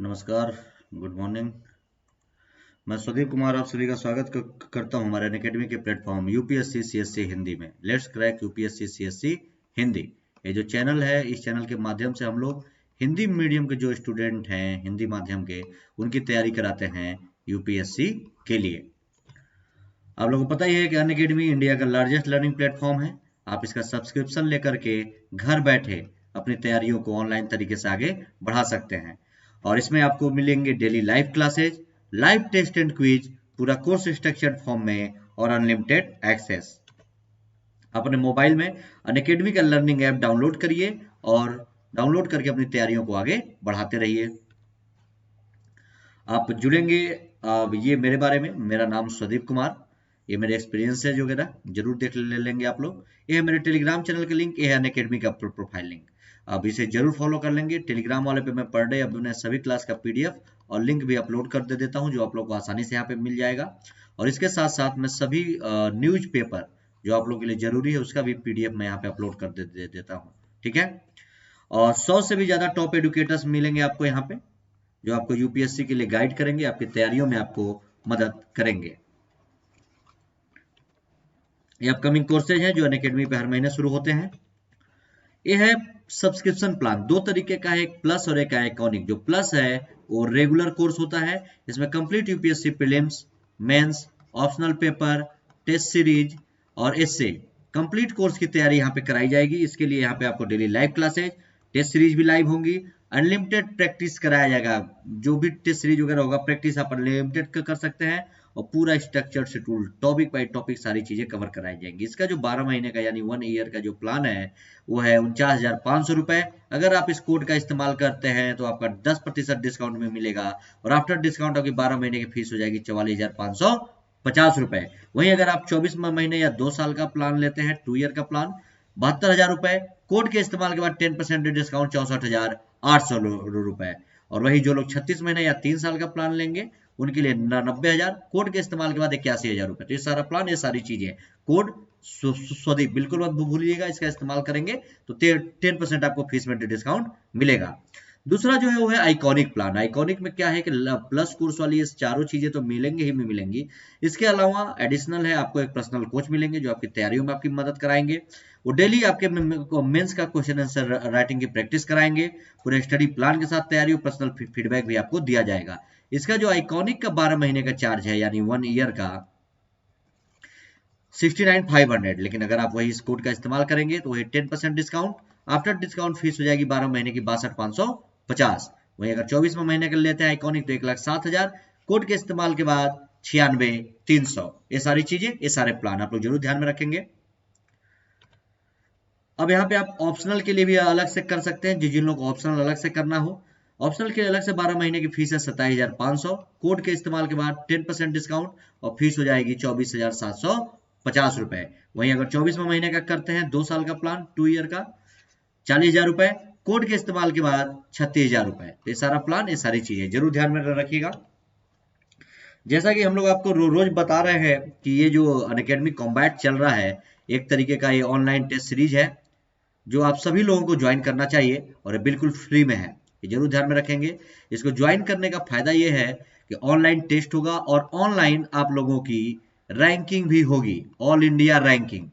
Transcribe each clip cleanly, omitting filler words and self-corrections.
नमस्कार, good morning. मैं सुदीप कुमार आप सभी का स्वागत करता हूं हमारे अनअकैडमी के प्लेटफॉर्म यूपीएससी सीएससी हिंदी में। Let's crack UPSC CSC Hindi. ये जो चैनल है, इस चैनल के माध्यम से हम लोग हिंदी मीडियम के जो स्टूडेंट हैं हिंदी माध्यम के, उनकी तैयारी कराते हैं यूपीएससी के लिए। आप लोगों को पता ही है कि अनअकैडमी इंडिया का लार्जेस्ट लर्निंग प्लेटफॉर्म है। आप इसका सब्सक्रिप्शन लेकर के घर बैठे अपनी तैयारियों को ऑनलाइन तरीके से आगे बढ़ा सकते हैं। और इसमें आपको मिलेंगे daily live classes, live test and quiz, पूरा कोर्स स्ट्रक्चर्ड फॉर्म में और अनलिमिटेड एक्सेस। अपने मोबाइल में अनअकैडमी का लर्निंग ऐप डाउनलोड करिए और डाउनलोड करके अपनी तैयारियों को आगे बढ़ाते रहिए। आप जुड़ेंगे। ये मेरे बारे में, मेरा नाम सुदीप कुमार, ये मेरे एक्सपीरियंस है जो मेरा जरूर देख ले लेंगे आप लोग। ये है मेरे टेलीग्राम चैनल का लिंक, ये है अनअकैडमी का प्रोफाइल लिंक। आप इसे जरूर फॉलो कर लेंगे। टेलीग्राम वाले पे मैं पर डे अपने सभी क्लास का पीडीएफ और लिंक भी अपलोड कर दे देता हूँ, जो आप लोग को आसानी से यहाँ पे मिल जाएगा। और इसके साथ साथ मैं सभी न्यूज पेपर जो आप लोग के लिए जरूरी है उसका भी पीडीएफ मैं यहाँ पे अपलोड कर दे देता हूँ। ठीक है। और 100 से भी ज्यादा टॉप एडुकेटर्स मिलेंगे आपको यहाँ पे, जो आपको यूपीएससी के लिए गाइड करेंगे, आपकी तैयारियों में आपको मदद करेंगे। ये अपकमिंग कोर्सेज हैं जो अनअकैडमी पे हर महीने शुरू होते हैं। ये है सब्सक्रिप्शन प्लान। दो तरीके का है, एक प्लस और एक आइकॉनिक। जो प्लस है वो रेगुलर कोर्स होता है। इसमें complete UPSC prelims, mains, optional paper, test series और एसए कंप्लीट कोर्स की तैयारी यहाँ पे कराई जाएगी। इसके लिए यहाँ पे आपको daily live classes, test series भी लाइव होंगी, अनलिमिटेड प्रैक्टिस कराया जाएगा। जो भी टेस्ट सीरीज वगैरह होगा, प्रैक्टिस आप अनलिमिटेड कर सकते हैं और पूरा structure schedule topic by topic सारी चीजें कवर कराई जाएंगी। इसका जो 12 महीने का यानी 1 ईयर का जो प्लान है वो है 49,500 रुपए। अगर आप इस कोड का इस्तेमाल करते हैं तो आपका 10% डिस्काउंट में मिलेगा और आफ्टर डिस्काउंट आपकी 12 महीने की फीस हो जाएगी 44,550 रुपए। वहीं अगर आप 24 महीने या 2 साल का प्लान लेते हैं, 2 ईयर का प्लान, 72,000 रुपए। कोड के इस्तेमाल के बाद 10% डिस्काउंट 64,800 रुपए। और वही जो लोग 36 महीने या 3 साल का प्लान लेंगे उनके लिए 90,000, कोड के इस्तेमाल के बाद 81,000 रुपए। तो ये सारा प्लान, ये सारी चीजें, कोड स्वदीप बिल्कुल मत भूलिएगा, इसका इस्तेमाल करेंगे तो 10% आपको फीस में डिस्काउंट मिलेगा। दूसरा जो है वो है आइकॉनिक प्लान। आइकॉनिक में क्या है कि प्लस कोर्स वाली ये चारों चीजें तो मिलेंगे ही मिलेंगी। इसके अलावा एडिशनल है, आपको एक पर्सनल कोच मिलेंगे जो आपकी तैयारियों में आपकी मदद कराएंगे। वो डेली आपके मेंस का क्वेश्चन आंसर राइटिंग की प्रैक्टिस कराएंगे। पूरे स्टडी प्लान के साथ तैयारी और पर्सनल फीडबैक भी आपको दिया जाएगा। इसका जो आइकॉनिक का 12 महीने का चार्ज है यानी 1 ईयर का 69,500, लेकिन अगर आप वही इस कोड का इस्तेमाल करेंगे तो वही 10% डिस्काउंट, आफ्टर डिस्काउंट फीस हो जाएगी 12 महीने की 62,550। वही अगर 24 महीने का लेते हैं आइकॉनिक तो 1,07,000, कोड के इस्तेमाल के बाद 96,300। ये सारी चीजें, ये सारे प्लान आप लोग जरूर ध्यान में रखेंगे। अब यहाँ पे आप ऑप्शनल के लिए भी अलग से कर सकते हैं, जिन लोग ऑप्शनल अलग से करना हो। ऑप्शनल के अलग से 12 महीने की फीस है 27,500, कोड के इस्तेमाल के बाद 10% डिस्काउंट और फीस हो जाएगी 24,750 रुपए। वहीं अगर 24वें महीने का करते हैं 2 साल का प्लान, 2 ईयर का, 40,000 रुपए, कोड के इस्तेमाल के बाद 36,000 रुपए। तो ये सारा प्लान, ये सारी चीजें जरूर ध्यान में रखिएगा। जैसा कि हम लोग आपको रोज बता रहे हैं कि ये जो अनअकैडमी कॉम्बैट चल रहा है, एक तरीके का ये ऑनलाइन टेस्ट सीरीज है जो आप सभी लोगों को ज्वाइन करना चाहिए और ये बिल्कुल फ्री में है। ये जरूर ध्यान में रखेंगे। इसको ज्वाइन करने का फायदा ये है कि ऑनलाइन टेस्ट होगा और ऑनलाइन आप लोगों की रैंकिंग भी होगी, all India ranking.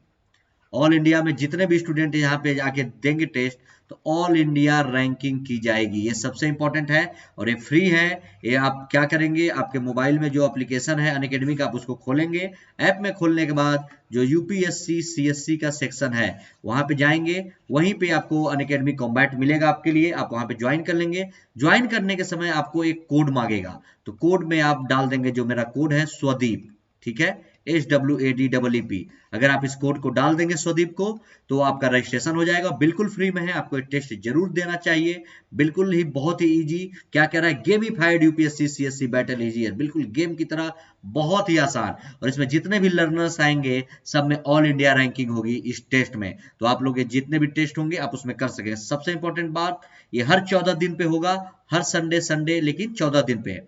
All India में जितने भी स्टूडेंट यहाँ पे जाके देंगे टेस्ट तो ऑल इंडिया रैंकिंग की जाएगी। ये सबसे इंपॉर्टेंट है और ये फ्री है। ये आप क्या करेंगे, आपके मोबाइल में जो एप्लीकेशन है अनअकैडमी का, आप उसको खोलेंगे। ऐप में खोलने के बाद जो यूपीएससी सीएससी का सेक्शन है वहां पे जाएंगे, वहीं पे आपको अनअकैडमी कॉम्बैट मिलेगा आपके लिए। आप वहां पे ज्वाइन कर लेंगे। ज्वाइन करने के समय आपको एक कोड मांगेगा, तो कोड में आप डाल देंगे, जो मेरा कोड है स्वदीप, ठीक है, SWADEEP। अगर आप इस कोड को डाल देंगे स्वदीप को तो आपका रजिस्ट्रेशन हो जाएगा। बिल्कुल फ्री में है, आपको एक टेस्ट जरूर देना चाहिए। बिल्कुल ही बहुत ही इजी, क्या कह रहा है, gamified UPSC CSC battle easier, बिल्कुल गेम की तरह, बहुत ही आसान। और इसमें जितने भी लर्नर्स आएंगे सब में ऑल इंडिया रैंकिंग होगी इस टेस्ट में। तो आप लोग जितने भी टेस्ट होंगे आप उसमें कर सकेंगे। सबसे इंपॉर्टेंट बात, ये हर 14 दिन पे होगा, हर संडे, लेकिन 14 दिन पे,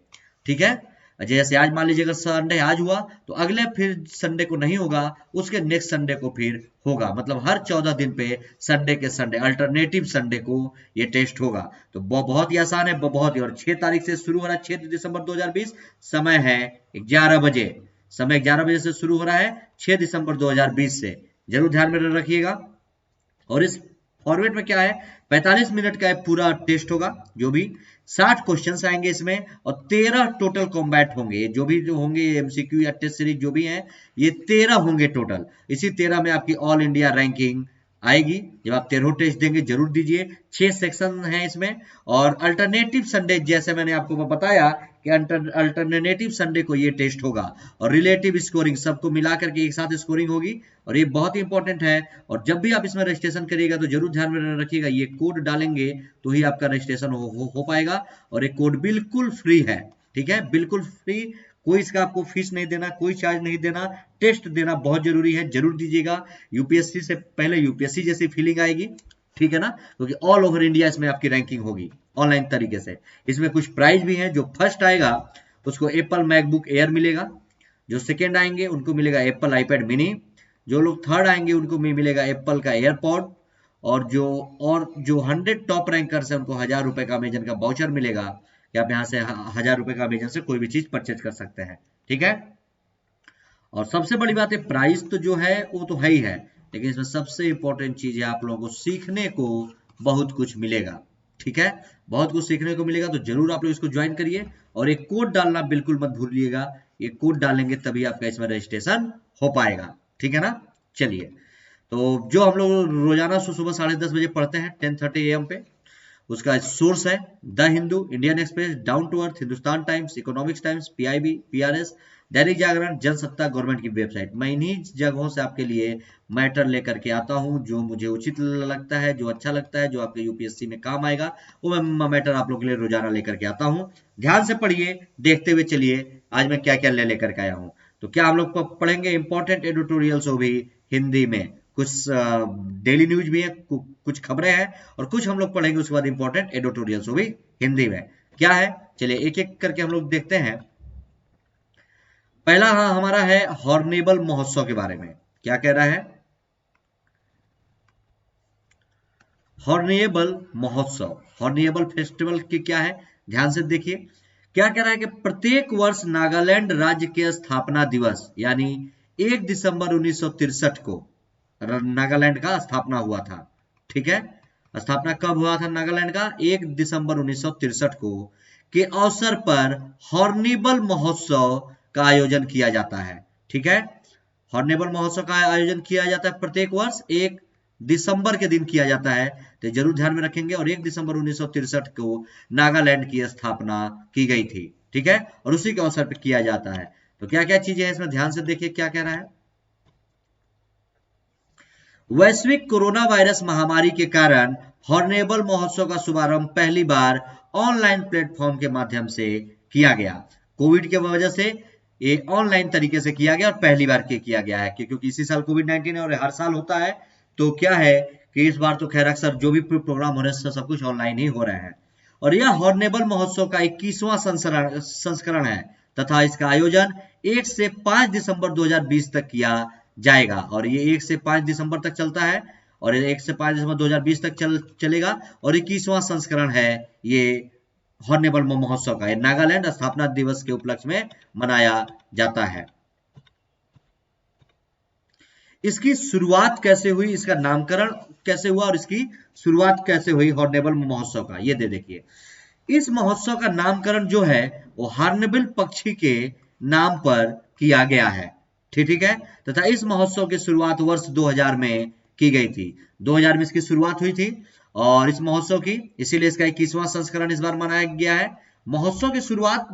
ठीक है। जैसे आज मान लीजिए अगर संडे आज हुआ तो अगले फिर संडे को नहीं होगा, उसके नेक्स्ट संडे को फिर होगा। मतलब हर 14 दिन पे संडे के संडे अल्टरनेटिव संडे को ये टेस्ट होगा। तो बहुत ही आसान है, बहुत ही। और 6 तारीख से शुरू हो रहा है, 6 दिसंबर 2020। समय है 11 बजे, समय 11 बजे से शुरू हो रहा है 6 दिसंबर 2020 से। जरूर ध्यान में रखिएगा। और इस फॉर्मेट में क्या है, 45 मिनट का पूरा टेस्ट होगा। जो भी 60 क्वेश्चंस आएंगे इसमें और 13 टोटल कॉम्बैट होंगे। जो होंगे एमसीक्यू या टेस्ट सीरीज जो भी हैं, ये 13 होंगे टोटल। इसी 13 में आपकी ऑल इंडिया रैंकिंग आएगी। जब आप 13 टेस्ट देंगे जरूर दीजिए। 6 सेक्शन हैं इसमें। और अल्टरनेटिव संडे जैसे मैंने आपको बताया कि अल्टरनेटिव संडे को ये टेस्ट होगा। और रिलेटिव स्कोरिंग सबको मिलाकर के एक साथ स्कोरिंग होगी। और ये बहुत ही इंपॉर्टेंट है। और जब भी आप इसमें रजिस्ट्रेशन करिएगा तो जरूर ध्यान में रखिएगा, ये कोड डालेंगे तो ही आपका रजिस्ट्रेशन हो पाएगा। और ये कोड बिल्कुल फ्री है, ठीक है, बिल्कुल फ्री। कोई इसका आपको फीस नहीं देना, कोई चार्ज नहीं देना। टेस्ट देना बहुत जरूरी है, जरूर दीजिएगा। यूपीएससी से पहले यूपीएससी जैसी फीलिंग आएगी, ठीक है ना, क्योंकि ऑल ओवर इंडिया इसमें आपकी रैंकिंग होगी ऑनलाइन तरीके से। इसमें कुछ प्राइज भी हैं। जो फर्स्ट आएगा उसको एप्पल मैकबुक एयर मिलेगा। जो सेकेंड आएंगे उनको मिलेगा एप्पल आईपैड मिनी। जो लोग थर्ड आएंगे उनको मिलेगा एप्पल का एयरपॉड। और जो 100 टॉप रैंकर्स है उनको 1000 रुपए का अमेजन का वाउचर मिलेगा कि आप यहाँ से 1000 रुपए का अमेजन से कोई भी चीज परचेज कर सकते हैं, ठीक है। और सबसे बड़ी बात है, प्राइस तो जो है वो तो है ही है, लेकिन इसमें सबसे इंपॉर्टेंट चीज है आप लोगों को सीखने को बहुत कुछ मिलेगा, ठीक है। बहुत कुछ सीखने को मिलेगा, तो जरूर आप लोग इसको ज्वाइन करिए। और एक कोड डालना बिल्कुल मत भूलिएगा। ये कोड डालेंगे तभी आपका इसमें रजिस्ट्रेशन हो पाएगा, ठीक है ना। चलिए, तो जो हम लोग रोजाना सुबह 10:30 बजे पढ़ते हैं 10:30 AM पे, उसका सोर्स है the Hindu, Indian Express, Down to Earth, Hindustan Times, Economics Times, PIB, PRS, Dainik Jagran, Jansatta, government की वेबसाइट। मैं इन्हीं जगहों से आपके लिए मैटर लेकर के आता हूं, जो मुझे उचित लगता है, जो अच्छा लगता है, जो आपके यूपीएससी में काम आएगा, वो मैं मैटर आप लोगों के लिए रोजाना लेकर के आता हूं। ध्यान से पढ़िए, देखते हुए चलिए आज मैं क्या क्या लेकर के आया हूं। तो क्या हम लोग पढ़ेंगे इंपॉर्टेंट एडिटोरियल्स हो भी हिंदी में, कुछ डेली न्यूज भी है, कुछ खबरें हैं, और कुछ हम लोग पढ़ेंगे उसके बाद इंपॉर्टेंट एडिटोरियल्स हो भी हिंदी में। क्या है, चलिए एक एक करके हम लोग देखते हैं। पहला हमारा है हॉर्नेबल महोत्सव के बारे में। क्या कह रहा है, हॉर्नेबल महोत्सव, हॉर्नेबल फेस्टिवल की क्या है, ध्यान से देखिए। क्या कह रहा है कि प्रत्येक वर्ष नागालैंड राज्य के स्थापना दिवस यानी 1 दिसंबर 1963 को नागालैंड का स्थापना हुआ था, ठीक है। स्थापना कब हुआ था नागालैंड का, 1 दिसंबर 1963 को, के अवसर पर हॉर्नेबल महोत्सव का आयोजन किया जाता है, ठीक है। हॉर्नेबल महोत्सव का आयोजन किया जाता है प्रत्येक वर्ष 1 दिसंबर के दिन किया जाता है, तो जरूर ध्यान में रखेंगे। और 1 दिसंबर 1963 को नागालैंड की स्थापना की गई थी, ठीक है, और उसी के अवसर पर किया जाता है। तो क्या क्या चीजें हैं इसमें, ध्यान से देखिए क्या कह रहा है। वैश्विक कोरोना वायरस महामारी के कारण हॉर्नेबल महोत्सव का शुभारंभ पहली बार ऑनलाइन प्लेटफॉर्म के माध्यम से किया गया। कोविड की वजह से ये ऑनलाइन तरीके से किया गया और पहली बार किया गया है, क्योंकि इसी साल कोविड-19 है और हर साल होता है। तो क्या है कि इस बार तो खैर अक्सर जो भी प्रोग्राम हो रहे हैं सब कुछ ऑनलाइन ही हो रहे हैं। और यह हॉर्नेबल महोत्सव का 21वां संस्करण है तथा इसका आयोजन 1 से 5 दिसंबर 2020 तक किया जाएगा। और ये 1 से 5 दिसंबर तक चलता है और 1 से 5 दिसंबर 2020 तक चलेगा। और 21वां संस्करण है ये हॉर्नेबल महोत्सव का। नागालैंड स्थापना दिवस के उपलक्ष्य में मनाया जाता है। इसकी शुरुआत कैसे हुई, इसका नामकरण कैसे हुआ और इसकी शुरुआत कैसे हुई हॉर्नेबल महोत्सव का, ये देखिए। इस महोत्सव का नामकरण जो है वो हॉर्नेबिल पक्षी के नाम पर किया गया है, ठीक है। तथा इस महोत्सव की शुरुआत वर्ष 2000 में की गई थी। 2000 में इसकी शुरुआत हुई थी और इस महोत्सव की, इसीलिए इसका 21वां संस्करण इस बार मनाया गया है। महोत्सव की शुरुआत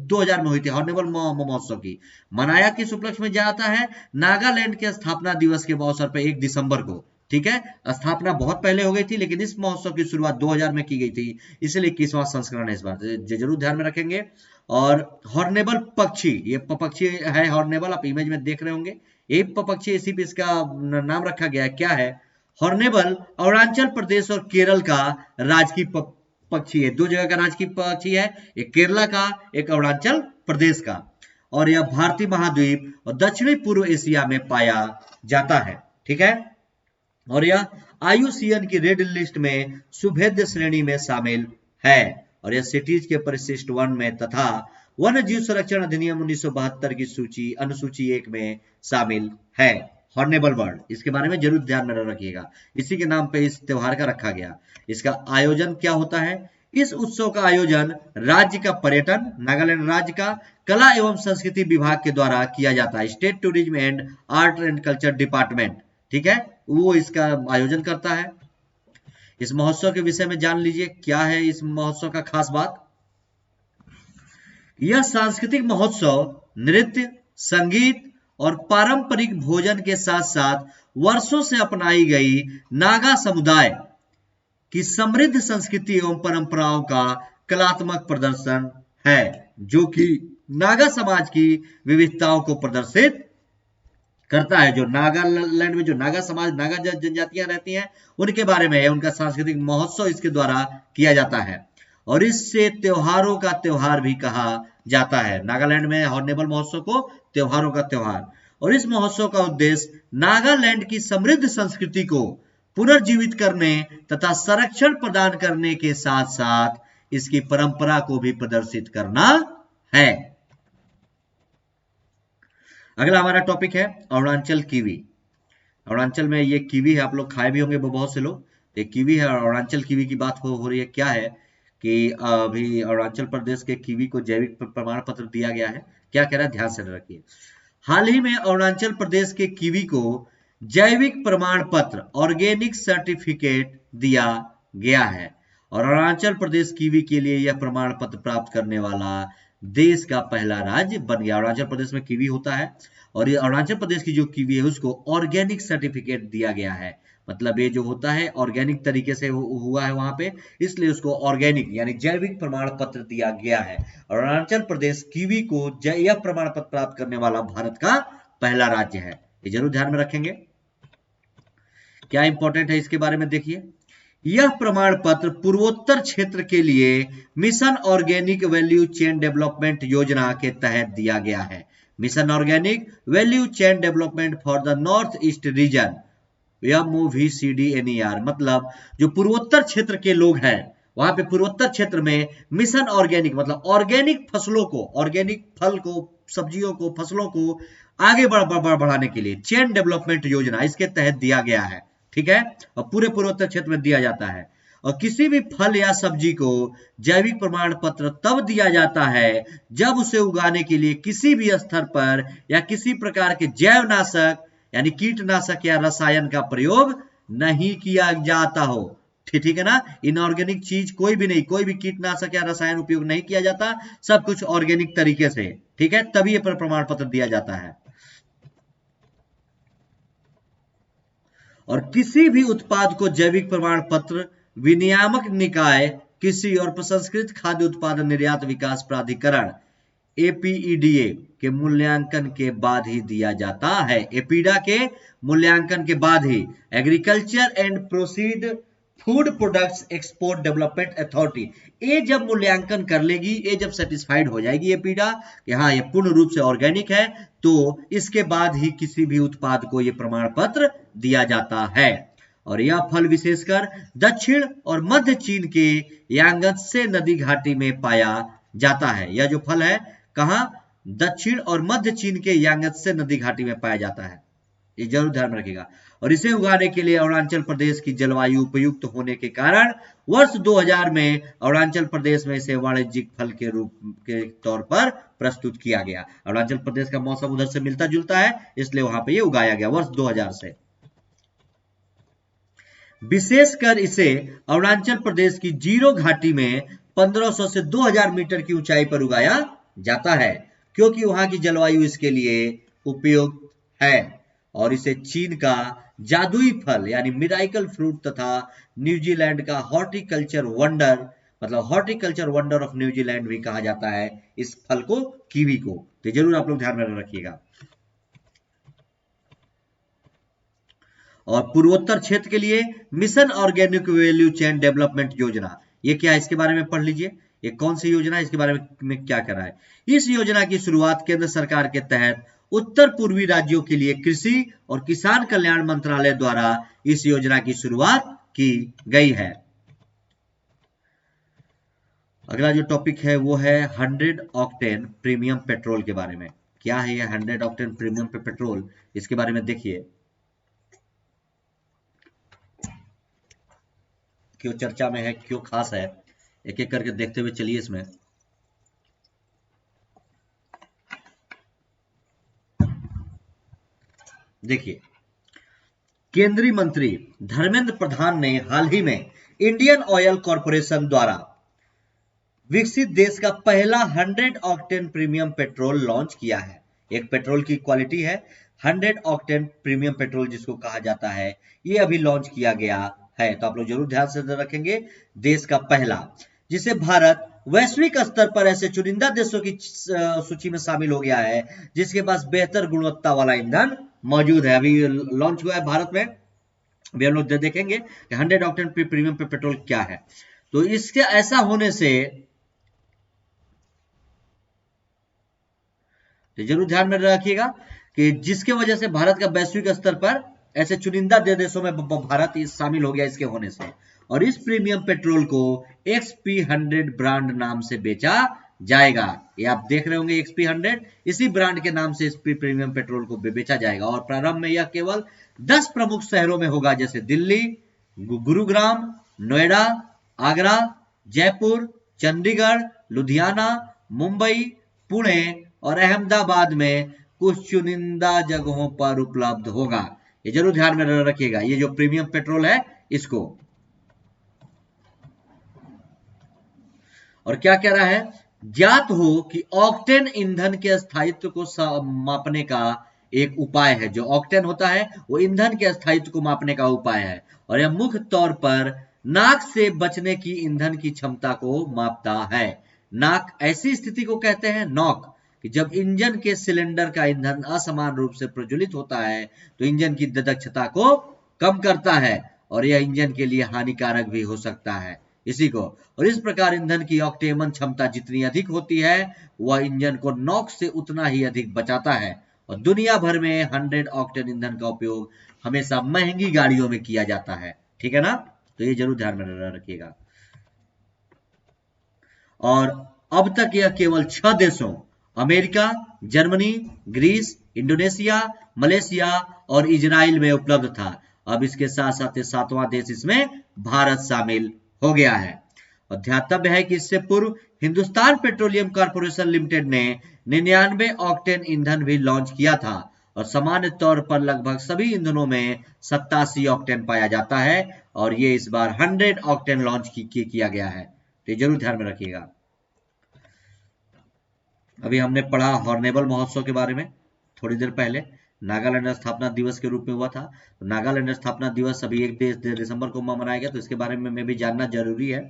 2000 में हुई थी, हॉर्नेबल महोत्सव की। मनाया किस उपलक्ष्य में जाता है, नागालैंड के स्थापना दिवस के अवसर पर 1 दिसंबर को, ठीक है। स्थापना बहुत पहले हो गई थी लेकिन इस महोत्सव की शुरुआत 2000 में की गई थी, इसलिए 21वां संस्करण है इस बार, जरूर ध्यान में रखेंगे। और हॉर्नेबल पक्षी, ये पक्षी है हॉर्नेबल, आप इमेज में देख रहे होंगे, ये पक्षी, इसी पे इसका नाम रखा गया है। क्या है, हॉर्नेबल अरुणाचल प्रदेश और केरल का राजकीय पक्षी है। 2 जगह का राजकीय पक्षी है, एक केरला का, एक अरुणाचल प्रदेश का, और यह भारतीय महाद्वीप और दक्षिणी पूर्व एशिया में पाया जाता है। ठीक है, और यह IUCN की रेड लिस्ट में सुभेद्य श्रेणी में शामिल है, और यह सिटीज के परिशिष्ट वन में तथा वन्य जीव संरक्षण अधिनियम 1972 की सूची अनुसूची 1 में शामिल है। हॉर्नेबल बर्ड, इसके बारे में जरूर ध्यान में रखिएगा, इसी के नाम पे इस त्योहार का रखा गया। इसका आयोजन क्या होता है? इस उत्सव का आयोजन राज्य का पर्यटन, नागालैंड राज्य का कला एवं संस्कृति विभाग के द्वारा किया जाता है। State tourism and art and culture department, ठीक है, वो इसका आयोजन करता है। इस महोत्सव के विषय में जान लीजिए, क्या है इस महोत्सव का खास बात। यह सांस्कृतिक महोत्सव नृत्य, संगीत और पारंपरिक भोजन के साथ साथ वर्षों से अपनाई गई नागा समुदाय की समृद्ध संस्कृति एवं परंपराओं का कलात्मक प्रदर्शन है, जो कि नागा समाज की विविधताओं को प्रदर्शित करता है। जो नागालैंड में जो नागा समाज, नागा जनजातियां रहती हैं, उनके बारे में है, उनका सांस्कृतिक महोत्सव इसके द्वारा किया जाता है, और इससे त्योहारों का त्योहार भी कहा जाता है। नागालैंड में हॉर्नेबल महोत्सव को त्योहारों का त्योहार, और इस महोत्सव का उद्देश्य नागालैंड की समृद्ध संस्कृति को पुनर्जीवित करने तथा संरक्षण प्रदान करने के साथ साथ इसकी परंपरा को भी प्रदर्शित करना है। अगला हमारा टॉपिक है अरुणाचल कीवी। अरुणाचल में ये कीवी है, आप लोग खाए भी होंगे बहुत से लोग। ये कीवी है, अरुणाचल कीवी की बात हो रही है। क्या है कि अभी अरुणाचल प्रदेश के कीवी को जैविक प्रमाण पत्र दिया गया है। क्या कह रहा है, ध्यान से रखिए। हाल ही में अरुणाचल प्रदेश के कीवी को जैविक प्रमाण पत्र ऑर्गेनिक सर्टिफिकेट दिया गया है, और अरुणाचल प्रदेश कीवी के लिए यह प्रमाण पत्र प्राप्त करने वाला देश का पहला राज्य बन गया। अरुणाचल प्रदेश में कीवी होता है, और ये अरुणाचल प्रदेश की जो कीवी है उसको ऑर्गेनिक सर्टिफिकेट दिया गया है। मतलब ये जो होता है ऑर्गेनिक तरीके से हुआ है वहां पे, इसलिए उसको ऑर्गेनिक यानी जैविक प्रमाण पत्र दिया गया है। अरुणाचल प्रदेश कीवी को यह प्रमाण पत्र प्राप्त करने वाला भारत का पहला राज्य है। ये जरूर ध्यान में रखेंगे। क्या इंपॉर्टेंट है इसके बारे में देखिए। यह प्रमाण पत्र पूर्वोत्तर क्षेत्र के लिए mission organic value chain development योजना के तहत दिया गया है। Mission organic value chain development for the north east region, MOVCDNER, मतलब जो पूर्वोत्तर क्षेत्र के लोग हैं वहां पे पूर्वोत्तर क्षेत्र में मिशन ऑर्गेनिक मतलब ऑर्गेनिक फसलों को, ऑर्गेनिक फल को, सब्जियों को, फसलों को आगे बढ़ाने के लिए चेन डेवलपमेंट योजना इसके तहत दिया गया है। ठीक है, और पूरे पूर्वोत्तर क्षेत्र में दिया जाता है। और किसी भी फल या सब्जी को जैविक प्रमाण पत्र तब दिया जाता है जब उसे उगाने के लिए किसी भी स्तर पर या किसी प्रकार के जैवनाशक यानी कीटनाशक या रसायन का प्रयोग नहीं किया जाता हो। ठीक है ना, इनऑर्गेनिक चीज कोई भी नहीं, कोई भी कीटनाशक या रसायन उपयोग नहीं किया जाता, सब कुछ ऑर्गेनिक तरीके से। ठीक है, तभी ये प्रमाण पत्र दिया जाता है। और किसी भी उत्पाद को जैविक प्रमाण पत्र विनियामक निकाय, कृषि और प्रसंस्कृत खाद्य उत्पादन निर्यात विकास प्राधिकरण APEDA के मूल्यांकन के बाद ही दिया जाता है। एपीडा के मूल्यांकन के बाद ही agriculture and processed food products export development authority, ये जब मूल्यांकन कर लेगी, ये जब सेटिस्फाइड हो जाएगी एपीडा कि हाँ ये पूर्ण रूप से ऑर्गेनिक है, तो इसके बाद ही किसी भी उत्पाद को ये प्रमाण पत्र दिया जाता है। और यह फल विशेषकर दक्षिण और मध्य चीन के यांगत्से नदी घाटी में पाया जाता है। यह जो फल है कहां, दक्षिण और मध्य चीन के यांगत्से नदी घाटी में पाया जाता है, ये जरूर ध्यान रखिएगा। और इसे उगाने के लिए अरुणाचल प्रदेश की जलवायु उपयुक्त होने के कारण वर्ष 2000 में अरुणाचल प्रदेश में इसे वाणिज्यिक फल के रूप के तौर पर प्रस्तुत किया गया। अरुणाचल प्रदेश का मौसम उधर से मिलता जुलता है, इसलिए वहां पे ये उगाया गया वर्ष 2000 से। विशेषकर इसे अरुणाचल प्रदेश की जीरो घाटी में 1500 से 2000 मीटर की ऊंचाई पर उगाया जाता है, क्योंकि वहां की जलवायु इसके लिए उपयुक्त है। और इसे चीन का जादुई फल यानी मिराइकल फ्रूट तथा न्यूजीलैंड का हॉर्टिकल्चर वंडर मतलब हॉर्टिकल्चर वंडर ऑफ न्यूजीलैंड भी कहा जाता है इस फल को, कीवी को। तो जरूर आप लोग ध्यान में रखिएगा। और पूर्वोत्तर क्षेत्र के लिए mission organic value chain development योजना, ये क्या है इसके बारे में पढ़ लीजिए। ये कौन सी योजना है, इसके बारे में क्या करा है। इस योजना की शुरुआत केंद्र सरकार के तहत उत्तर पूर्वी राज्यों के लिए कृषि और किसान कल्याण मंत्रालय द्वारा इस योजना की शुरुआत की गई है। अगला जो टॉपिक है वो है 100 ऑक्टेन प्रीमियम पेट्रोल के बारे में। क्या है ये 100 ऑक्टेन प्रीमियम पेट्रोल, इसके बारे में देखिए क्यों चर्चा में है, क्यों खास है, एक एक करके देखते हुए चलिए इसमें। देखिए, केंद्रीय मंत्री धर्मेंद्र प्रधान ने हाल ही में इंडियन ऑयल कॉरपोरेशन द्वारा विकसित देश का पहला 100 ऑक्टेन प्रीमियम पेट्रोल लॉन्च किया है। एक पेट्रोल की क्वालिटी है 100 ऑक्टेन प्रीमियम पेट्रोल जिसको कहा जाता है, ये अभी लॉन्च किया गया है। तो आप लोग जरूर ध्यान से रखेंगे, देश का पहला, जिसे भारत वैश्विक स्तर पर ऐसे चुनिंदा देशों की सूची में शामिल हो गया है जिसके पास बेहतर गुणवत्ता वाला ईंधन मौजूद है। अभी लॉन्च हुआ है भारत में, अभी हम लोग देखेंगे कि 100 ऑक्टेन प्रीमियम पेट्रोल क्या है। तो इसके ऐसा होने से तो जरूर ध्यान में रखिएगा कि जिसके वजह से भारत का वैश्विक स्तर पर ऐसे चुनिंदा देशों में भारत शामिल हो गया इसके होने से। और इस प्रीमियम पेट्रोल को XP100 ब्रांड नाम से बेचा जाएगा। ये आप देख रहे होंगे XP100, इसी ब्रांड के नाम से इस प्रीमियम पेट्रोल को बेचा जाएगा। और प्रारंभ में यह केवल 10 प्रमुख शहरों में होगा, जैसे दिल्ली, गुरुग्राम, नोएडा, आगरा, जयपुर, चंडीगढ़, लुधियाना, मुंबई, पुणे और अहमदाबाद में कुछ चुनिंदा जगहों पर उपलब्ध होगा। ये जरूर ध्यान में रखिएगा, ये जो प्रीमियम पेट्रोल है इसको। और क्या कह रहा है, ज्ञात हो कि ऑक्टेन ईंधन के स्थायित्व को मापने का एक उपाय है। जो ऑक्टेन होता है वो ईंधन के स्थायित्व को मापने का उपाय है, और यह मुख्य तौर पर नाक से बचने की ईंधन की क्षमता को मापता है। नाक ऐसी स्थिति को कहते हैं, नॉक, कि जब इंजन के सिलेंडर का ईंधन असमान रूप से प्रज्वलित होता है तो इंजन की दक्षता को कम करता है और यह इंजन के लिए हानिकारक भी हो सकता है इसी को। और इस प्रकार ईंधन की ऑक्टेमन क्षमता जितनी अधिक होती है वह इंजन को नॉक से उतना ही अधिक बचाता है। और दुनिया भर में 100 ऑक्टेन ईंधन का उपयोग हमेशा महंगी गाड़ियों में किया जाता है, ठीक है ना। तो ये जरूर ध्यान में रखिएगा। और अब तक यह केवल 6 देशों America, Germany, Greece, Indonesia, Malaysia और इजराइल में उपलब्ध था। अब इसके साथ साथ 7वां देश इसमें भारत शामिल हो गया है। और ध्यातव्य है कि इससे पूर्व हिंदुस्तान पेट्रोलियम कॉर्पोरेशन लिमिटेड ने 99 ऑक्टेन ईंधन भी लॉन्च किया था। और सामान्य तौर पर लगभग सभी ईंधनों में 87 ऑक्टेन पाया जाता है, और ये इस बार 100 ऑक्टेन लॉन्च किया गया है। तो जरूर ध्यान में रखिएगा। अभी हमने पढ़ा हॉर्नेबल महोत्सव के बारे में थोड़ी देर पहले, नागालैंड स्थापना दिवस के रूप में हुआ था। तो नागालैंड स्थापना दिवस अभी 1 दिसंबर को मनाया गया, तो इसके बारे में भी जानना जरूरी है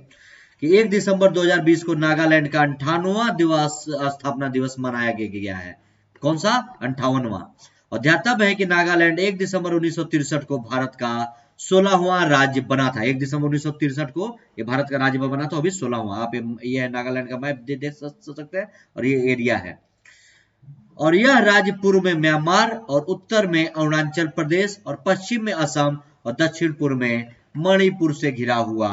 कि 1 दिसंबर 2020 को नागालैंड का 58वां दिवस स्थापना दिवस मनाया गया है। कौन सा? 58वां। और ध्यातव्य है कि नागालैंड 1 दिसंबर 1963 को भारत का 16वां राज्य बना था। 1 दिसंबर 1963 को ये भारत का राज्य बना था, अभी 16वां। आप ये है नागालैंड का मैप देख सकते हैं, और ये एरिया है। और यह राज्य पूर्व में म्यांमार और उत्तर में अरुणाचल प्रदेश और पश्चिम में असम और दक्षिण पूर्व में मणिपुर से घिरा हुआ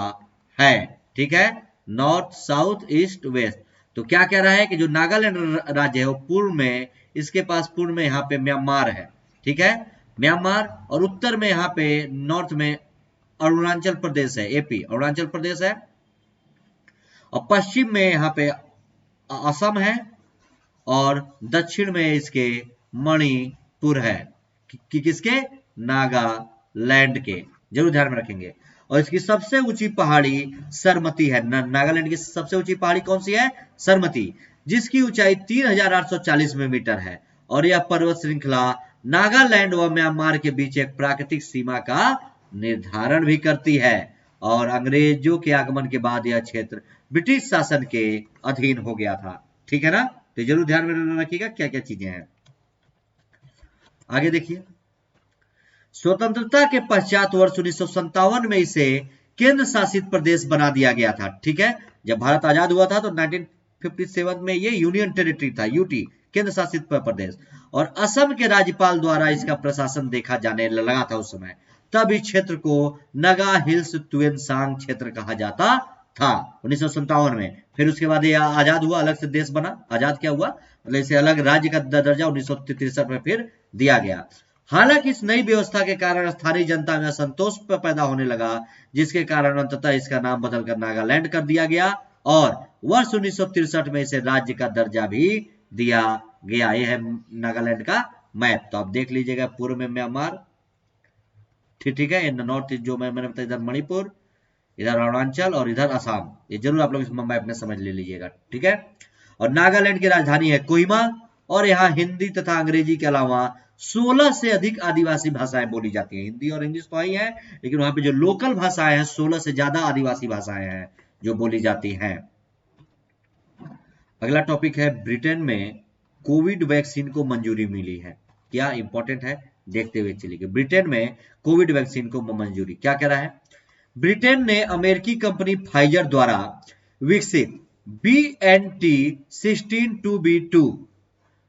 है, ठीक है, नॉर्थ, साउथ, ईस्ट, वेस्ट। तो क्या कह रहा है कि जो नागालैंड राज्य है वो पूर्व में, इसके पास पूर्व में यहाँ पे म्यांमार है, ठीक है, म्यांमार, और उत्तर में यहाँ पे नॉर्थ में अरुणाचल प्रदेश है, एपी अरुणाचल प्रदेश है, और पश्चिम में यहाँ पे असम है, और दक्षिण में इसके मणिपुर है, कि किसके? नागालैंड के। जरूर ध्यान में रखेंगे। और इसकी सबसे ऊंची पहाड़ी सरमती है। नागालैंड की सबसे ऊंची पहाड़ी कौन सी है? सरमती, जिसकी ऊंचाई 3840 मीटर है। और यह पर्वत श्रृंखला नागालैंड व म्यांमार के बीच एक प्राकृतिक सीमा का निर्धारण भी करती है। और अंग्रेजों के आगमन के बाद यह क्षेत्र ब्रिटिश शासन के अधीन हो गया था, ठीक है ना। तो जरूर ध्यान में रखिएगा क्या क्या चीजें हैं। आगे देखिए, स्वतंत्रता के पश्चात वर्ष 1957 में इसे केंद्र शासित प्रदेश बना दिया गया था। ठीक है, जब भारत आजाद हुआ था तो 1957 में ये यूनियन टेरिटरी था, यूटी, केंद्र शासित प्रदेश, और असम के राज्यपाल द्वारा इसका प्रशासन देखा जाने लगा था उस समय। तब इस क्षेत्र को नगा हिल्स तुएनसांग क्षेत्र कहा जाता था 1957 में। फिर उसके बाद ये आजाद हुआ, अलग से देश बना। आजाद क्या हुआ, मतलब इसे अलग राज्य का दर्जा 1963 में फिर दिया गया। हालांकि इस नई व्यवस्था के कारण स्थानीय जनता में असंतोष पैदा होने लगा, जिसके कारण अंततः इसका नाम बदलकर नागालैंड कर दिया गया और वर्ष 1963 में इसे राज्य का दर्जा भी दिया गया। यह है नागालैंड का मैप, तो आप देख लीजिएगा। पूर्व में म्यांमार, ठीक है, इन नॉर्थ ईस्ट जो मैंने बताया, इधर मणिपुर, इधर अरुणाचल और इधर असम। ये जरूर आप लोग इस मैप में समझ ले लीजिएगा। ठीक है, और नागालैंड की राजधानी है कोहिमा और यहाँ हिंदी तथा अंग्रेजी के अलावा 16 से अधिक आदिवासी भाषाएं बोली जाती हैं। हिंदी और इंग्लिश तो आई है, लेकिन वहां पे जो लोकल भाषाएं हैं 16 से ज्यादा आदिवासी भाषाएं हैं जो बोली जाती हैं। अगला टॉपिक है, ब्रिटेन में कोविड वैक्सीन को मंजूरी मिली है। क्या इंपॉर्टेंट है, देखते हुए चलिए। ब्रिटेन में कोविड वैक्सीन को मंजूरी, क्या कह रहा है, ब्रिटेन ने अमेरिकी कंपनी फाइजर द्वारा विकसित BNT162b2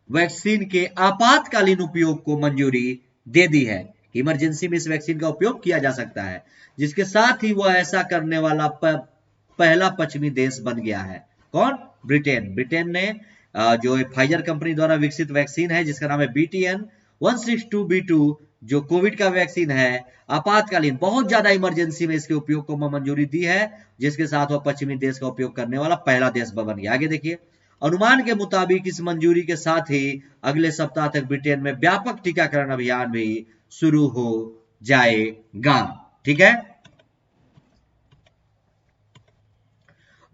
वैक्सीन के आपातकालीन उपयोग को मंजूरी दे दी है। इमरजेंसी में इस वैक्सीन का उपयोग किया जा सकता है, जिसके साथ ही वह ऐसा करने वाला पहला पश्चिमी देश बन गया है। कौन, ब्रिटेन। ब्रिटेन ने जो फाइजर कंपनी द्वारा विकसित वैक्सीन है जिसका नाम है BTN162b2, जो कोविड का वैक्सीन है, आपातकालीन बहुत ज्यादा इमरजेंसी में इसके उपयोग को मंजूरी दी है, जिसके साथ वह पश्चिमी देश का उपयोग करने वाला पहला देश बन गया। आगे देखिए, अनुमान के मुताबिक इस मंजूरी के साथ ही अगले सप्ताह तक ब्रिटेन में व्यापक टीकाकरण अभियान भी शुरू हो जाएगा। ठीक है,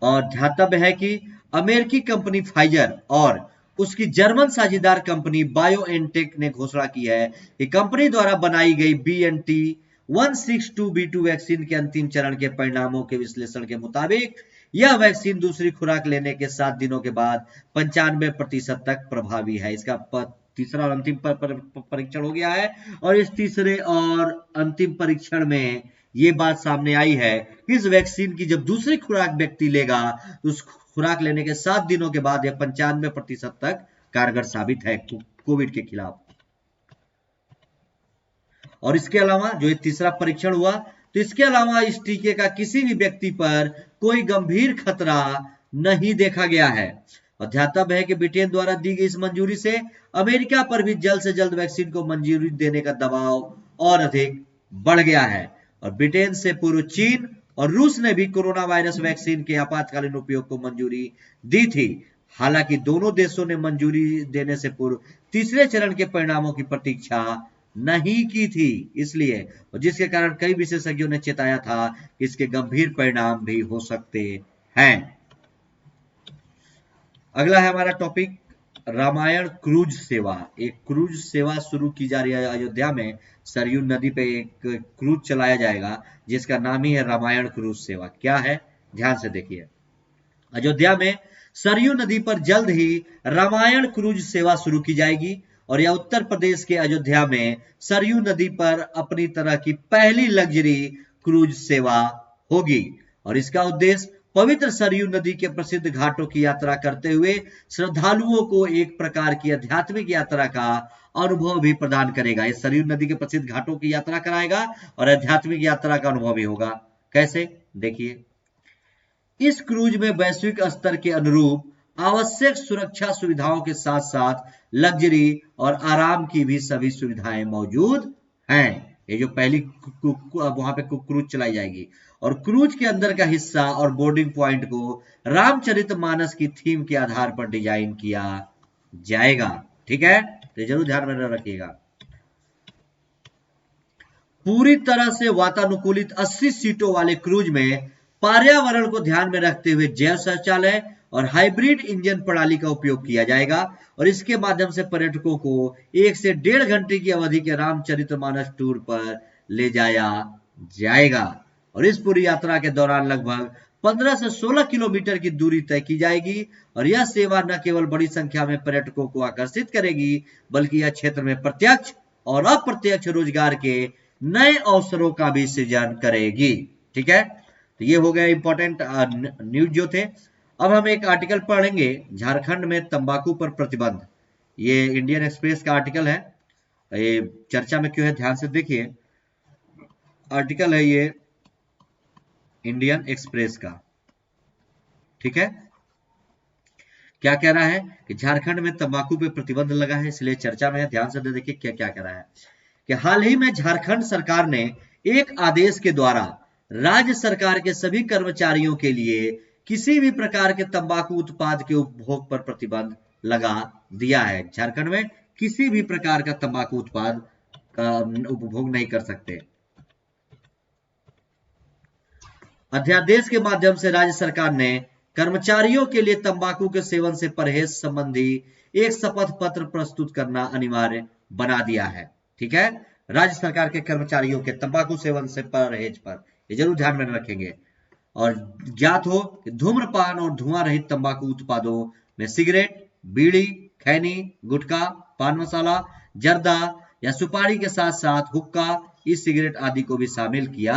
और ध्यातव्य है कि अमेरिकी कंपनी फाइजर और उसकी जर्मन साझेदार कंपनी बायोएनटेक ने घोषणा की है कि कंपनी द्वारा बनाई गई BNT162b2 वैक्सीन के अंतिम चरण के परिणामों के विश्लेषण के मुताबिक यह वैक्सीन दूसरी खुराक लेने के 7 दिनों के बाद 95% तक प्रभावी है। इसका तीसरा और अंतिम परीक्षण हो गया है, और इस तीसरे और अंतिम परीक्षण में ये बात सामने आई है कि इस वैक्सीन की जब दूसरी खुराक व्यक्ति लेगा तो उस खुराक लेने के 7 दिनों के बाद यह 95% तक कारगर साबित है कोविड के खिलाफ। और इसके अलावा जो ये तीसरा परीक्षण हुआ, तो इसके अलावा इस टीके का किसी भी व्यक्ति पर कोई गंभीर खतरा नहीं देखा गया है। और ध्यातव्य है कि ब्रिटेन द्वारा दी गई इस मंजूरी से अमेरिका पर भी जल्द से जल्द वैक्सीन को मंजूरी देने का दबाव और अधिक बढ़ गया है। और ब्रिटेन से पूर्व चीन और रूस ने भी कोरोना वायरस वैक्सीन के आपातकालीन उपयोग को मंजूरी दी थी। हालांकि दोनों देशों ने मंजूरी देने से पूर्व तीसरे चरण के परिणामों की प्रतीक्षा नहीं की थी, इसलिए, और जिसके कारण कई विशेषज्ञों ने चेताया था कि इसके गंभीर परिणाम भी हो सकते हैं। अगला है हमारा टॉपिक, रामायण क्रूज सेवा। एक क्रूज सेवा शुरू की जा रही है अयोध्या में। सरयू नदी पे एक क्रूज चलाया जाएगा जिसका नाम ही है रामायण क्रूज सेवा। क्या है, ध्यान से देखिए। अयोध्या में सरयू नदी पर जल्द ही रामायण क्रूज सेवा शुरू की जाएगी और यह उत्तर प्रदेश के अयोध्या में सरयू नदी पर अपनी तरह की पहली लग्जरी क्रूज सेवा होगी। और इसका उद्देश्य पवित्र सरयू नदी के प्रसिद्ध घाटों की यात्रा करते हुए श्रद्धालुओं को एक प्रकार की आध्यात्मिक यात्रा का अनुभव भी प्रदान करेगा। इस सरयू नदी के प्रसिद्ध घाटों की यात्रा कराएगा और आध्यात्मिक यात्रा का अनुभव भी होगा। कैसे, देखिए, इस क्रूज में वैश्विक स्तर के अनुरूप आवश्यक सुरक्षा सुविधाओं के साथ साथ लग्जरी और आराम की भी सभी सुविधाएं मौजूद हैं। ये जो पहली वहां पे क्रूज चलाई जाएगी, और क्रूज के अंदर का हिस्सा और बोर्डिंग पॉइंट को रामचरितमानस की थीम के आधार पर डिजाइन किया जाएगा। ठीक है, तो जरूर ध्यान में रखिएगा। पूरी तरह से वातानुकूलित 80 सीटों वाले क्रूज में पर्यावरण को ध्यान में रखते हुए जैव शौचालय और हाइब्रिड इंजन प्रणाली का उपयोग किया जाएगा, और इसके माध्यम से पर्यटकों को 1 से 1.5 घंटे की अवधि के रामचरितमानस टूर पर ले जाया जाएगा। और इस पूरी यात्रा के दौरान लगभग 15 से 16 किलोमीटर की दूरी तय की जाएगी, और यह सेवा न केवल बड़ी संख्या में पर्यटकों को आकर्षित करेगी, बल्कि यह क्षेत्र में प्रत्यक्ष और अप्रत्यक्ष रोजगार के नए अवसरों का भी सृजन करेगी। ठीक है, तो ये हो गया इंपॉर्टेंट न्यूज जो थे। अब हम एक आर्टिकल पढ़ेंगे, झारखंड में तंबाकू पर प्रतिबंध। ये इंडियन एक्सप्रेस का आर्टिकल है, ये चर्चा में क्यों है ध्यान से देखिए। आर्टिकल है ये इंडियन एक्सप्रेस का, ठीक है। क्या कह रहा है कि झारखंड में तंबाकू पे प्रतिबंध लगा है, इसलिए चर्चा में है, ध्यान से देखिए क्या क्या कह रहा है कि हाल ही में झारखंड सरकार ने एक आदेश के द्वारा राज्य सरकार के सभी कर्मचारियों के लिए किसी भी प्रकार के तंबाकू उत्पाद के उपभोग पर प्रतिबंध लगा दिया है। झारखंड में किसी भी प्रकार का तंबाकू उत्पाद का उपभोग नहीं कर सकते। अध्यादेश के माध्यम से राज्य सरकार ने कर्मचारियों के लिए तंबाकू के सेवन से परहेज संबंधी एक शपथ पत्र प्रस्तुत करना अनिवार्य बना दिया है, ठीक है। राज्य सरकार के कर्मचारियों के तंबाकू सेवन से परहेज पर ये जरूर ध्यान में रखेंगे। और ज्ञात हो कि धूम्रपान और धुआं रहित तंबाकू उत्पादों में सिगरेट, बीड़ी, खैनी, गुटखा, पान मसाला, जर्दा या सुपारी के साथ साथ हुक्का, ई सिगरेट आदि को भी शामिल किया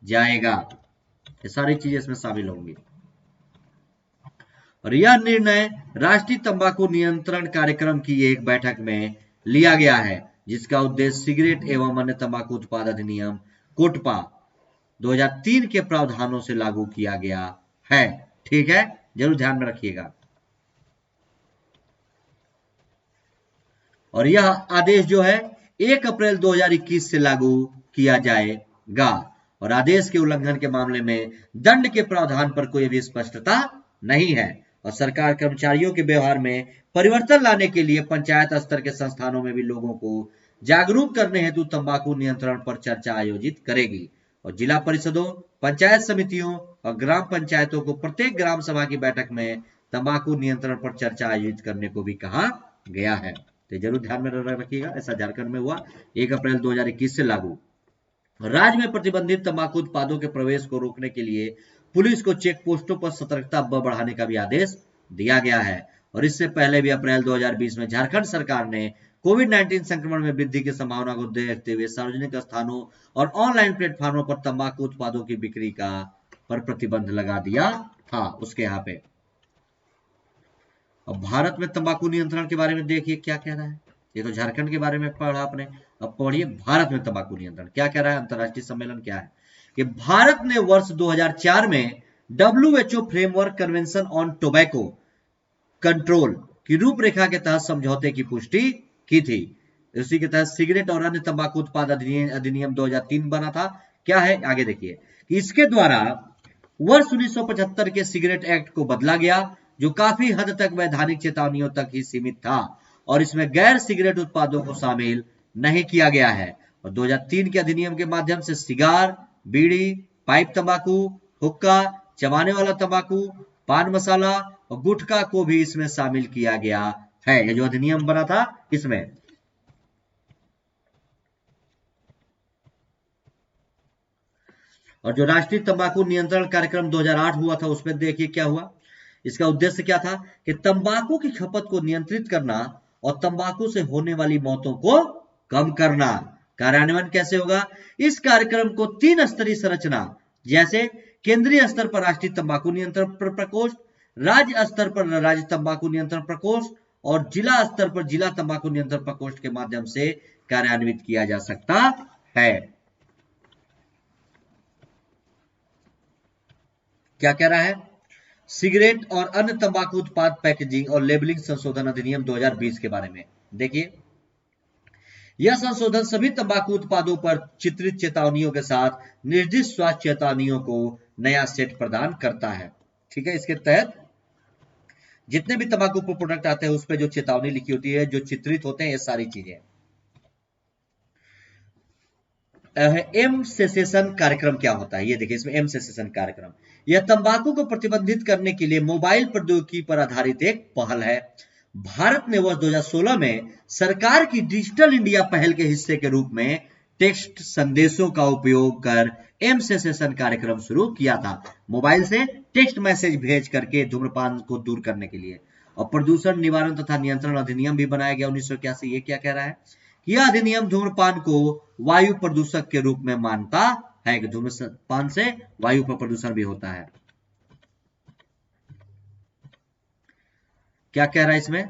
जाएगा। ये सारी चीजें इसमें शामिल होंगी। और यह निर्णय राष्ट्रीय तंबाकू नियंत्रण कार्यक्रम की एक बैठक में लिया गया है, जिसका उद्देश्य सिगरेट एवं अन्य तंबाकू उत्पाद अधिनियम कोटपा 2003 के प्रावधानों से लागू किया गया है, ठीक है, जरूर ध्यान में रखिएगा। और यह आदेश जो है 1 अप्रैल 2021 से लागू किया जाएगा। और आदेश के उल्लंघन के मामले में दंड के प्रावधान पर कोई भी स्पष्टता नहीं है। और सरकार कर्मचारियों के व्यवहार में परिवर्तन लाने के लिए पंचायत स्तर के संस्थानों में भी लोगों को जागरूक करने हेतु तंबाकू नियंत्रण पर चर्चा आयोजित करेगी। और जिला परिषदों, पंचायत समितियों और ग्राम पंचायतों को प्रत्येक ग्राम सभा की बैठक में तंबाकू नियंत्रण पर चर्चा आयोजित करने को भी कहा गया है। तो जरूर ध्यान में रखिएगा, ऐसा झारखंड में हुआ 1 अप्रैल 2021 से लागू। राज्य में प्रतिबंधित तंबाकू उत्पादों के प्रवेश को रोकने के लिए पुलिस को चेक पोस्टों पर सतर्कता बढ़ाने का भी आदेश दिया गया है। और इससे पहले भी अप्रैल 2020 में झारखंड सरकार ने कोविड-19 संक्रमण में वृद्धि की संभावना को देखते हुए सार्वजनिक स्थानों और ऑनलाइन प्लेटफॉर्मों पर तंबाकू उत्पादों की बिक्री का पर प्रतिबंध लगा दिया था उसके यहाँ पे। अब भारत में तंबाकू नियंत्रण के बारे में देखिए क्या कह रहा है। ये तो झारखंड के बारे में पढ़ा आपने, अब पढ़िए भारत में तंबाकू नियंत्रण क्या कह रहा है। अंतरराष्ट्रीय सम्मेलन क्या है कि भारत ने वर्ष 2004 में WHO framework convention on tobacco control की रूपरेखा के तहत समझौते की पुष्टि की थी। इसी के तहत सिगरेट और अन्य तंबाकू उत्पाद अधिनियम 2003 बना था। क्या है आगे देखिए कि इसके द्वारा वर्ष 1975 के सिगरेट एक्ट को बदला गया, जो काफी हद तक वैधानिक चेतावनियों तक ही सीमित था और इसमें गैर सिगरेट उत्पादों को शामिल नहीं किया गया है। और 2003 के अधिनियम के माध्यम से सिगार, बीड़ी, पाइप तंबाकू, हुक्का, चबाने वाला तंबाकू, पान मसाला और गुटखा को भी इसमें शामिल किया गया है। ये जो अधिनियम बना था इसमें। और जो राष्ट्रीय तंबाकू नियंत्रण कार्यक्रम 2008 हुआ था उसमें देखिए क्या हुआ। इसका उद्देश्य क्या था कि तंबाकू की खपत को नियंत्रित करना और तंबाकू से होने वाली मौतों को कम करना। कार्यान्वयन कैसे होगा? इस कार्यक्रम को 3 स्तरीय संरचना, जैसे केंद्रीय स्तर पर राष्ट्रीय तंबाकू नियंत्रण प्रकोष्ठ, राज्य स्तर पर राज्य तंबाकू नियंत्रण प्रकोष्ठ और जिला स्तर पर जिला तंबाकू नियंत्रण प्रकोष्ठ के माध्यम से कार्यान्वित किया जा सकता है। क्या कह रहा है? सिगरेट और अन्य तंबाकू उत्पाद पैकेजिंग और लेबलिंग संशोधन अधिनियम 2020 के बारे में देखिए। यह संशोधन सभी तंबाकू उत्पादों पर चित्रित चेतावनियों के साथ निर्दिष्ट स्वास्थ्य चेतावनियों को नया सेट प्रदान करता है, ठीक है। इसके तहत जितने भी तंबाकू प्रोडक्ट आते हैं उस पर जो चेतावनी लिखी होती है, जो चित्रित होते हैं, ये सारी चीजें। एम सेसेशन कार्यक्रम क्या होता है ये देखिए। इसमें एम सेसेशन कार्यक्रम यह तंबाकू को प्रतिबंधित करने के लिए मोबाइल प्रौद्योगिकी पर आधारित एक पहल है। भारत ने वर्ष 2016 में सरकार की डिजिटल इंडिया पहल के हिस्से के रूप में टेक्स्ट संदेशों का उपयोग कर एम सेसेशन कार्यक्रम शुरू किया था। मोबाइल से टेक्स्ट मैसेज भेज करके धूम्रपान को दूर करने के लिए। और प्रदूषण निवारण तथा नियंत्रण अधिनियम भी बनाया गया 1981। ये क्या कह रहा है? यह अधिनियम धूम्रपान को वायु प्रदूषक के रूप में मानता है कि धूम्रपान से वायु पर प्रदूषण भी होता है। क्या कह रहा है इसमें,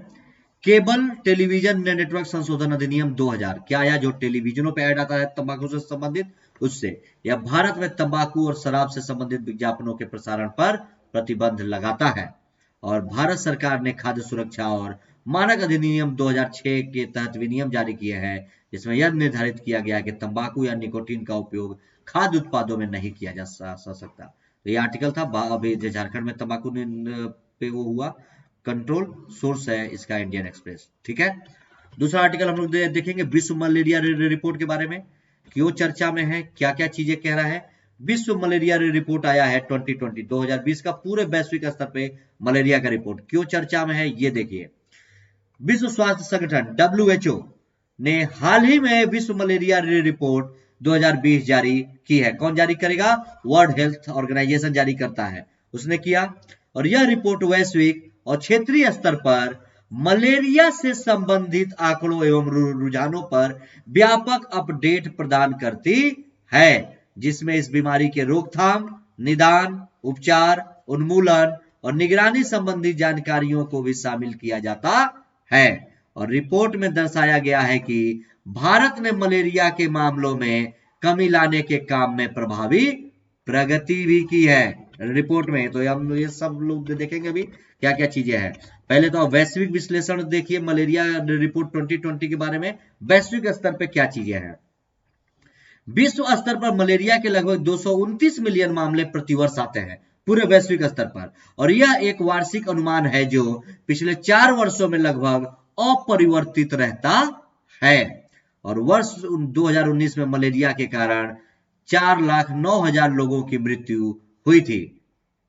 केबल टेलीविजन नेटवर्क संशोधन अधिनियम 2000 क्या आया, जो टेलीविजनों पे ऐड आता है तंबाकू से संबंधित उससे, या भारत में तंबाकू और शराब से संबंधित विज्ञापनों के प्रसारण पर प्रतिबंध लगाता है। और भारत सरकार ने खाद्य सुरक्षा और मानक अधिनियम 2006 के तहत विनियम जारी किए हैं, जिसमें यह निर्धारित किया गया है कि तंबाकू या निकोटीन का उपयोग खाद्य उत्पादों में नहीं किया जा सकता। तो ये आर्टिकल था, अभी झारखंड में तंबाकू पे वो हुआ कंट्रोल, सोर्स है इसका इंडियन एक्सप्रेस। ठीक है, दूसरा आर्टिकल हम लोग देखेंगे विश्व मलेरिया रिपोर्ट के बारे में, क्यों चर्चा में है, क्या क्या चीजें कह रहा है। विश्व मलेरिया रिपोर्ट आया है 2020 का पूरे वैश्विक स्तर पे मलेरिया का रिपोर्ट, क्यों चर्चा में है ये देखिए। विश्व स्वास्थ्य संगठन WHO ने हाल ही में विश्व मलेरिया रिपोर्ट 2020 जारी की है। कौन जारी करेगा, वर्ल्ड हेल्थ ऑर्गेनाइजेशन जारी करता है, उसने किया। और यह रिपोर्ट वैश्विक और क्षेत्रीय स्तर पर मलेरिया से संबंधित आंकड़ों एवं रुझानों पर व्यापक अपडेट प्रदान करती है, जिसमें इस बीमारी के रोकथाम, निदान, उपचार, उन्मूलन और निगरानी संबंधी जानकारियों को भी शामिल किया जाता है। और रिपोर्ट में दर्शाया गया है कि भारत ने मलेरिया के मामलों में कमी लाने के काम में प्रभावी प्रगति भी की है रिपोर्ट में। तो हम ये सब लोग देखेंगे अभी क्या क्या चीजें हैं। पहले तो वैश्विक विश्लेषण देखिए मलेरिया रिपोर्ट 2020 के बारे में, वैश्विक स्तर पे क्या चीजें हैं। विश्व स्तर पर मलेरिया के लगभग 229 मिलियन मामले प्रतिवर्ष आते हैं पूरे वैश्विक स्तर पर, और यह एक वार्षिक अनुमान है जो पिछले 4 वर्षों में लगभग अपरिवर्तित रहता है। और वर्ष 2019 में मलेरिया के कारण 4,09,000 लोगों की मृत्यु हुई थी,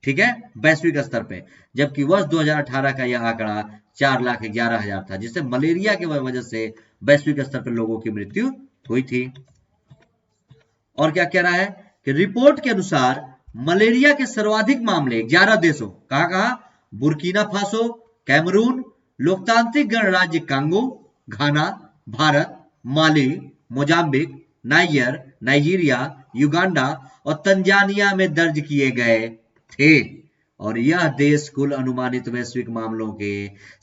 ठीक है, वैश्विक स्तर पे, जबकि वर्ष 2018 का यह आंकड़ा 4,11,000 था, जिससे मलेरिया की वजह से वैश्विक स्तर पर लोगों की मृत्यु हुई थी। और क्या कह रहा है कि रिपोर्ट के अनुसार मलेरिया के सर्वाधिक मामले 11 देशों, कहां, बुर्किना फासो, कैमरून, लोकतांत्रिक गणराज्य कांगो, घाना, भारत, माली, मोजाम्बिक, नाइजीरिया, युगांडा और तंजानिया में दर्ज किए गए थे। और यह देश कुल अनुमानित वैश्विक मामलों के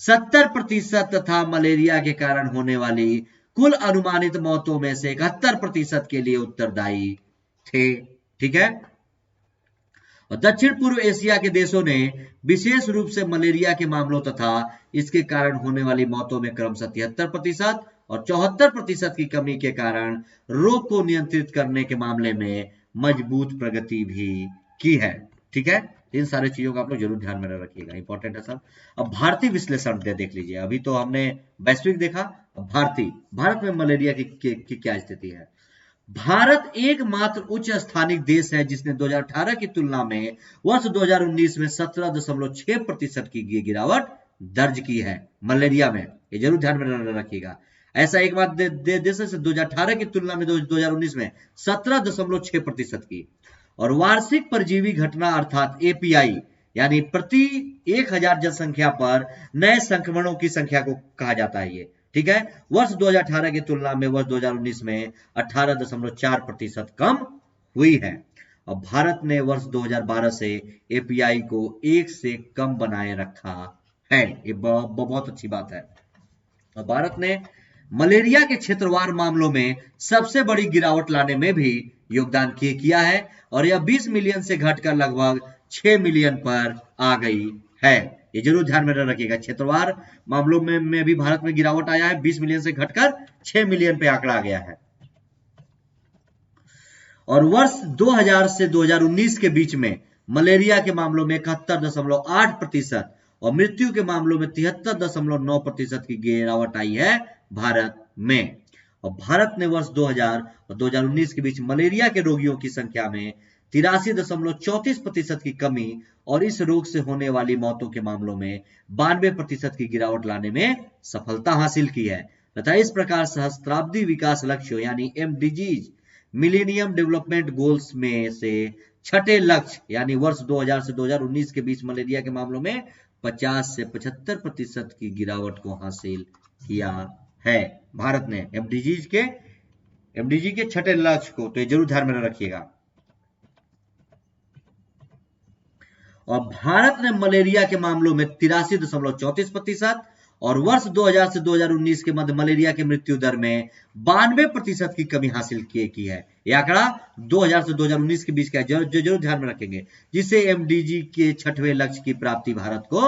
70% तथा मलेरिया के कारण होने वाली कुल अनुमानित मौतों में से 71% के लिए उत्तरदायी थे। ठीक है, और दक्षिण पूर्व एशिया के देशों ने विशेष रूप से मलेरिया के मामलों तथा इसके कारण होने वाली मौतों में क्रमशः 73% और 74% की कमी के कारण रोग को नियंत्रित करने के मामले में मजबूत प्रगति भी की है। ठीक है, इन सारी चीजों का आप लोग जरूर ध्यान में रखिएगा, इंपॉर्टेंट है सब। अब भारतीय विश्लेषण देख लीजिए, अभी तो हमने वैश्विक देखा, भारत में मलेरिया की क्या स्थिति है। भारत एकमात्र उच्च स्थानिक देश है जिसने 2018 की तुलना में वर्ष 2019 में 17.6% की गिरावट दर्ज की है मलेरिया में, ये जरूर ध्यान में रखिएगा। ऐसा एक बात देश है 2018 की तुलना में 2019 में 17.6% की। और वार्षिक परजीवी घटना अर्थात API यानी प्रति 1000 जनसंख्या पर नए संक्रमणों की संख्या को कहा जाता है ये, ठीक है, वर्ष 2018 की तुलना में वर्ष 2019 में 18.4% कम हुई है। और भारत ने वर्ष 2012 से API को 1 से कम बनाए रखा है, ये बहुत अच्छी बात है। और भारत ने मलेरिया के क्षेत्रवार मामलों में सबसे बड़ी गिरावट लाने में भी योगदान किया है, और यह 20 मिलियन से घटकर लगभग 6 मिलियन पर आ गई है, ये जरूर ध्यान में रखिएगा। क्षेत्रवार मामलों में भी भारत में गिरावट आया है, 20 मिलियन से घटकर 6 मिलियन पे आंकड़ा आ गया है। और वर्ष 2000 से 2019 के बीच में मलेरिया के मामलों में 71.8% और मृत्यु के मामलों में 73.9% की गिरावट आई है भारत में। और भारत ने वर्ष 2000 और 2019 के बीच मलेरिया के रोगियों की संख्या में 83.34% की कमी और इस रोग से होने वाली मौतों के मामलों में 92% की गिरावट लाने में सफलता हासिल की है तथा इस प्रकार सहस्त्राब्दी विकास लक्ष्यों यानी MDGs मिलेनियम डेवलपमेंट गोल्स में से छठे लक्ष्य यानी वर्ष 2000 से 2019 के बीच मलेरिया के मामलों में 50 से 75% की गिरावट को हासिल किया है भारत ने MDG के छठे लक्ष्य को, तो ये जरूर ध्यान में रखिएगा। और भारत ने मलेरिया के मामलों में 83.34% और वर्ष 2000 से 2019 के मध्य मलेरिया की मृत्यु दर में 92% की कमी हासिल की है। यह आंकड़ा 2000 से 2019 के बीच का जरूर ध्यान में रखेंगे, जिससे एमडीजी के 6वें लक्ष्य की प्राप्ति भारत को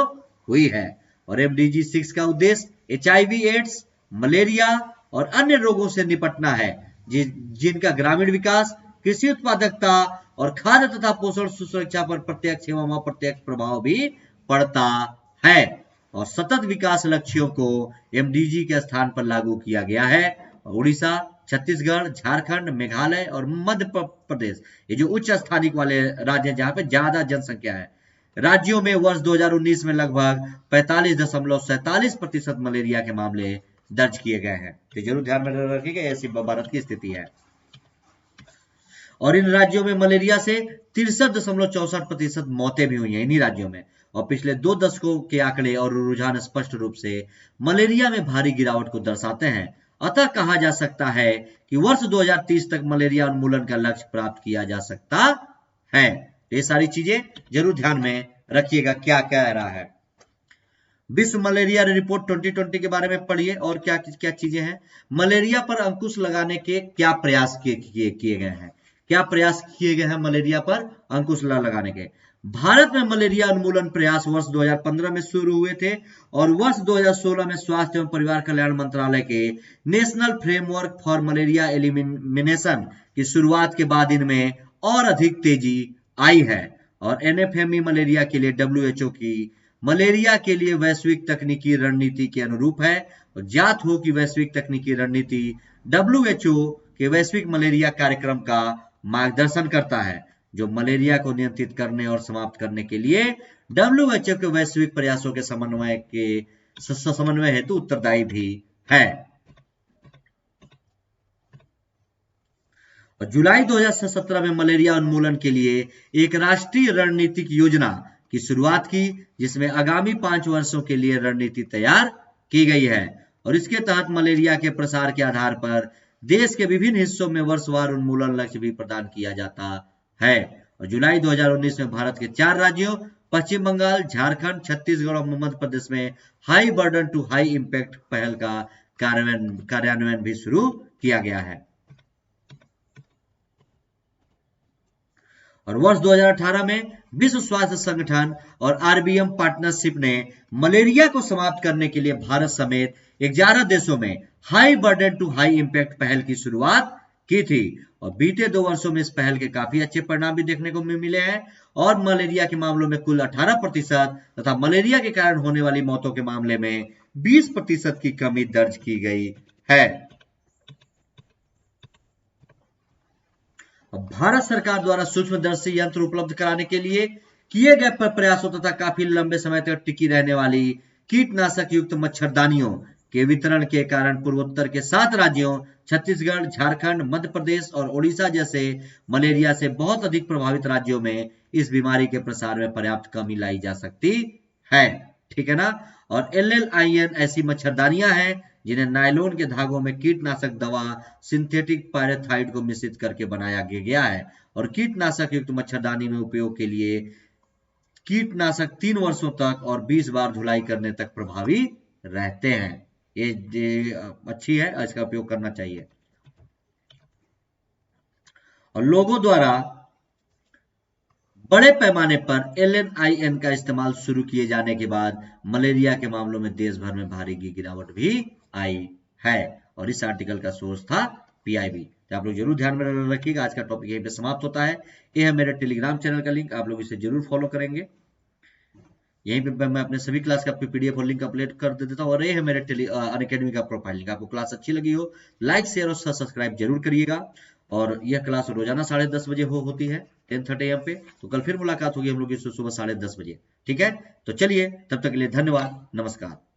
हुई है। और एमडीजी 6 का उद्देश्य HIV, एड्स, मलेरिया और अन्य रोगों से निपटना है, जिनका ग्रामीण विकास, कृषि उत्पादकता और खाद्य तथा पोषण सुरक्षा पर प्रत्यक्ष एवं अप्रत्यक्ष प्रभाव भी पड़ता है। और सतत विकास लक्ष्यों को एमडीजी के स्थान पर लागू किया गया है। उड़ीसा, छत्तीसगढ़, झारखंड, मेघालय और मध्य प्रदेश, ये जो उच्च स्थानिक वाले राज्य हैं जहां पे ज्यादा जनसंख्या है, राज्यों में वर्ष 2019 में लगभग 45.47% मलेरिया के मामले दर्ज किए गए हैं। तो जरूर ध्यान में रखिएगा, ऐसी भारत की स्थिति है। और इन राज्यों में मलेरिया से 63.64% मौतें भी हुई हैं इन्हीं राज्यों में। और पिछले 2 दशकों के आंकड़े और रुझान स्पष्ट रूप से मलेरिया में भारी गिरावट को दर्शाते हैं। अतः कहा जा सकता है कि वर्ष 2030 तक मलेरिया उन्मूलन का लक्ष्य प्राप्त किया जा सकता है। ये सारी चीजें जरूर ध्यान में रखिएगा क्या कह रहा है। विश्व मलेरिया रिपोर्ट 2020 के बारे में पढ़िए और क्या क्या चीजें हैं। मलेरिया पर अंकुश लगाने के क्या प्रयास किए गए हैं, क्या प्रयास किए गए हैं मलेरिया पर अंकुश लगाने के। भारत में मलेरिया उन्मूलन प्रयास वर्ष 2015 में शुरू हुए थे और वर्ष 2016 में स्वास्थ्य एवं परिवार कल्याण मंत्रालय के national framework for malaria elimination की शुरुआत के बाद इनमें और अधिक तेजी आई है। और एनएफएमई मलेरिया के लिए WHO की मलेरिया के लिए वैश्विक तकनीकी रणनीति के अनुरूप है। और ज्ञात हो कि वैश्विक तकनीकी रणनीति WHO के वैश्विक मलेरिया कार्यक्रम का मार्गदर्शन करता है, जो मलेरिया को नियंत्रित करने और समाप्त करने के लिए WHO के वैश्विक प्रयासों के समन्वय हेतु उत्तरदायी भी है। और जुलाई 2017 में मलेरिया उन्मूलन के लिए एक राष्ट्रीय रणनीतिक योजना की शुरुआत की, जिसमें आगामी 5 वर्षों के लिए रणनीति तैयार की गई है। और इसके तहत मलेरिया के प्रसार के आधार पर देश के विभिन्न हिस्सों में वर्षवार उन्मूलन लक्ष्य भी प्रदान किया जाता है। और जुलाई 2019 में भारत के 4 राज्यों पश्चिम बंगाल, झारखंड, छत्तीसगढ़ और मध्य प्रदेश में high burden to high impact पहल का कार्यान्वयन भी शुरू किया गया है। और वर्ष 2018 में विश्व स्वास्थ्य संगठन और RBM पार्टनरशिप ने मलेरिया को समाप्त करने के लिए भारत समेत 11 देशों में high burden to high impact पहल की शुरुआत की थी। और बीते 2 वर्षों में इस पहल के काफी अच्छे परिणाम भी देखने को मिले हैं। और मलेरिया के मामलों में कुल 18% तथा मलेरिया के कारण होने वाली मौतों के मामले में 20% की कमी दर्ज की गई है। भारत सरकार द्वारा सूक्ष्मदर्शी यंत्र उपलब्ध कराने के लिए किए गए प्रयासों तथा काफी लंबे समय तक टिकी रहने वाली कीटनाशक युक्त मच्छरदानियों के वितरण के कारण पूर्वोत्तर के 7 राज्यों छत्तीसगढ़, झारखंड, मध्य प्रदेश और ओडिशा जैसे मलेरिया से बहुत अधिक प्रभावित राज्यों में इस बीमारी के प्रसार में पर्याप्त कमी लाई जा सकती है। ठीक है ना। और LLIN ऐसी मच्छरदानियां हैं जिन्हें नायलॉन के धागों में कीटनाशक दवा सिंथेटिक पायरेथाइड को मिश्रित करके बनाया गया है। और कीटनाशक युक्त मच्छरदानी में उपयोग के लिए कीटनाशक 3 वर्षों तक और 20 बार धुलाई करने तक प्रभावी रहते हैं। ये अच्छी है, इसका उपयोग करना चाहिए। और लोगों द्वारा बड़े पैमाने पर LLIN का इस्तेमाल शुरू किए जाने के बाद मलेरिया के मामलों में देश भर में भारी गिरावट भी आई है। और इस आर्टिकल का सोर्स था PIB। तो आप लोग जरूर ध्यान में रखिएगा। आज का टॉपिक यहीं पे समाप्त होता है। ये है मेरे टेलीग्राम चैनल का लिंक, आप लोग इसे जरूर फॉलो करेंगे। यहीं पे मैं अपने सभी क्लास का PDF और लिंक अपलोड कर देता हूँ। और ये है मेरे अनअकैडमी का प्रोफाइल लिंक। आपको क्लास अच्छी लगी हो, लाइक, शेयर और सब्सक्राइब जरूर करिएगा। और यह क्लास रोजाना 10:30 बजे होती है 10:30 AM पे। तो कल फिर मुलाकात होगी हम लोग की सुबह 10:30 बजे। ठीक है, तो चलिए तब तक के लिए धन्यवाद, नमस्कार।